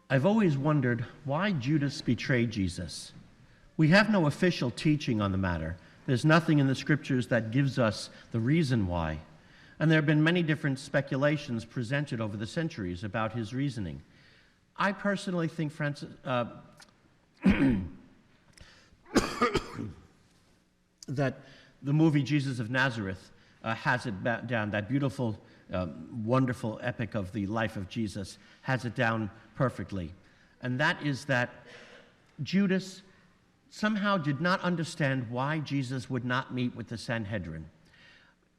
I've always wondered why Judas betrayed Jesus. We have no official teaching on the matter. There's nothing in the scriptures that gives us the reason why. And there have been many different speculations presented over the centuries about his reasoning. I personally think that the movie Jesus of Nazareth has it down, that beautiful, wonderful epic of the life of Jesus has it down perfectly. And that is that Judas somehow did not understand why Jesus would not meet with the Sanhedrin.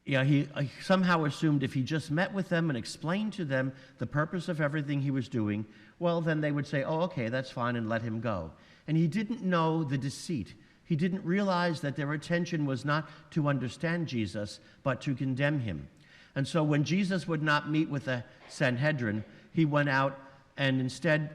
He somehow assumed if he just met with them and explained to them the purpose of everything he was doing, well, then they would say, oh, okay, that's fine, and let him go. And he didn't know the deceit. He didn't realize that their intention was not to understand Jesus, but to condemn him. And so when Jesus would not meet with the Sanhedrin, he went out and instead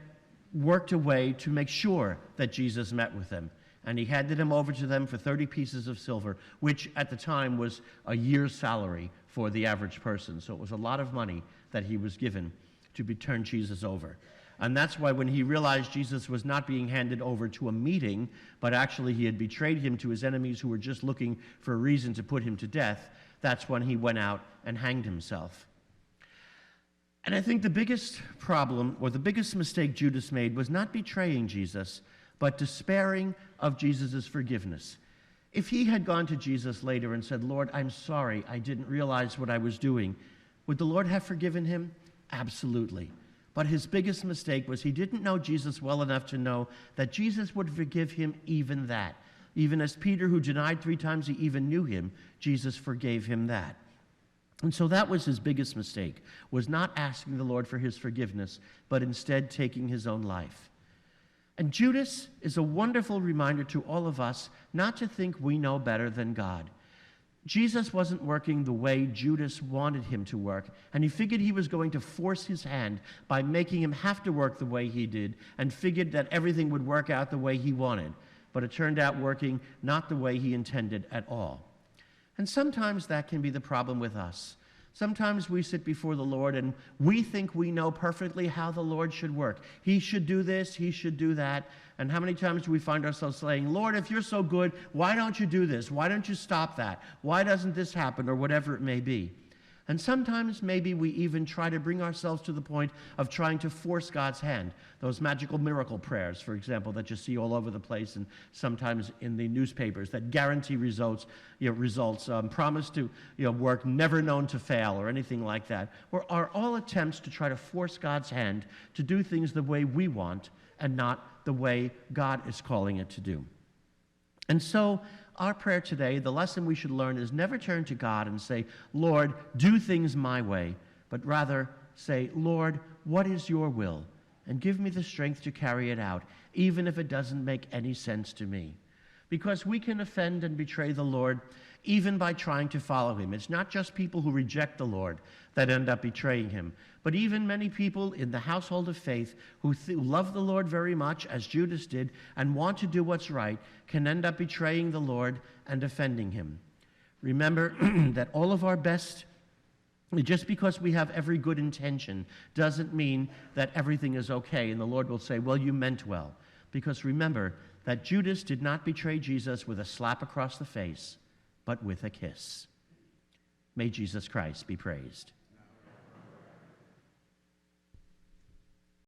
worked a way to make sure that Jesus met with them. And he handed him over to them for 30 pieces of silver, which at the time was a year's salary for the average person. So it was a lot of money that he was given to turn Jesus over. And that's why when he realized Jesus was not being handed over to a meeting, but actually he had betrayed him to his enemies who were just looking for a reason to put him to death, that's when he went out and hanged himself. And I think the biggest problem, or the biggest mistake Judas made, was not betraying Jesus, but despairing of Jesus' forgiveness. If he had gone to Jesus later and said, Lord, I'm sorry, I didn't realize what I was doing, would the Lord have forgiven him? Absolutely. But his biggest mistake was he didn't know Jesus well enough to know that Jesus would forgive him even that. Even as Peter, who denied 3 times he even knew him, Jesus forgave him that. And so that was his biggest mistake, was not asking the Lord for his forgiveness, but instead taking his own life. And Judas is a wonderful reminder to all of us not to think we know better than God. Jesus wasn't working the way Judas wanted him to work, and he figured he was going to force his hand by making him have to work the way he did, and figured that everything would work out the way he wanted. But it turned out working not the way he intended at all. And sometimes that can be the problem with us. Sometimes we sit before the Lord and we think we know perfectly how the Lord should work. He should do this, he should do that. And how many times do we find ourselves saying, Lord, if you're so good, why don't you do this? Why don't you stop that? Why doesn't this happen? Or whatever it may be. And sometimes maybe we even try to bring ourselves to the point of trying to force God's hand. Those magical miracle prayers, for example, that you see all over the place and sometimes in the newspapers that guarantee results, promise to work, never known to fail, or anything like that, are all attempts to try to force God's hand to do things the way we want and not the way God is calling it to do. And so our prayer today, the lesson we should learn, is never turn to God and say, Lord, do things my way, but rather say, Lord, what is your will? And give me the strength to carry it out, even if it doesn't make any sense to me. Because we can offend and betray the Lord even by trying to follow him. It's not just people who reject the Lord that end up betraying him, but even many people in the household of faith who love the Lord very much, as Judas did, and want to do what's right, can end up betraying the Lord and offending him. Remember that all of our best, just because we have every good intention, doesn't mean that everything is okay, and the Lord will say, well, you meant well. Because remember that Judas did not betray Jesus with a slap across the face, but with a kiss. May Jesus Christ be praised.